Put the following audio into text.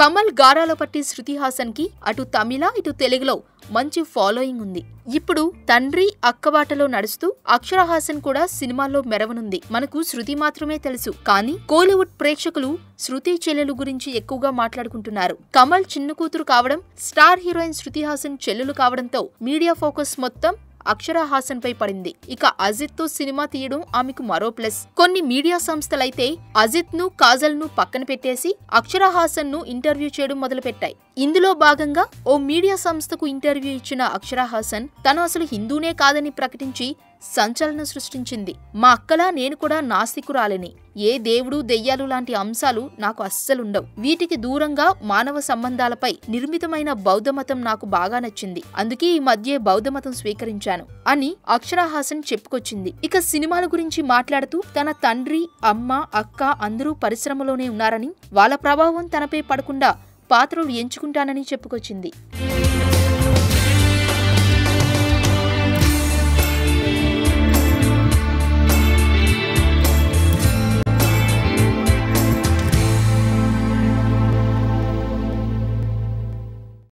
కమల్ గారాల పట్టి శృతి హాసన్ కి అటు తమిళ ఇటు తెలుగులో మంచి ఫాలోయింగ్ ఉంది. ఇప్పుడు తండ్రి అక్కబాటలో నడుస్తూ అక్షరా హాసన్ కూడా సినిమాల్లో మెరవనుంది. మనకు శృతి మాత్రమే తెలుసు, కానీ కోలీవుడ్ ప్రేక్షకులు శృతి చెల్లెలు గురించి ఎక్కువగా మాట్లాడుకుంటున్నారు. కమల్ చిన్న కూతురు కావడం, స్టార్ హీరోయిన్ శృతి హాసన్ చెల్లెలు కావడంతో మీడియా ఫోకస్ మొత్తం అక్షరా హాసన్ పై పడింది. ఇక అజిత్ తో సినిమా తీయడం ఆమెకు మరో ప్లస్. కొన్ని మీడియా సంస్థలైతే అజిత్ ను కాజల్ ను పక్కన పెట్టేసి అక్షరా హాసన్ ను ఇంటర్వ్యూ చేయడం మొదలుపెట్టాయి. ఇందులో భాగంగా ఓ మీడియా సంస్థకు ఇంటర్వ్యూ ఇచ్చిన అక్షరా హాసన్ తను అసలు హిందూనే కాదని ప్రకటించి సంచలనం సృష్టించింది. మా అక్కలా నేను కూడా నాస్తికురాలిని. ఏ దేవుడు దెయ్యాలు లాంటి అంశాలు నాకు అస్సలుండవు. వీటికి దూరంగా మానవ సంబంధాలపై నిర్మితమైన బౌద్ధమతం నాకు బాగా నచ్చింది. అందుకే ఈ మధ్య బౌద్ధమతం స్వీకరించాను అని అక్షరా హాసన్ చెప్పుకొచ్చింది. ఇక సినిమాల గురించి మాట్లాడుతూ తన తండ్రి, అమ్మ, అక్క అందరూ పరిశ్రమలోనే ఉన్నారని, వాళ్ళ ప్రభావం తనపై పడకుండా పాత్రలు ఎంచుకుంటానని చెప్పుకొచ్చింది.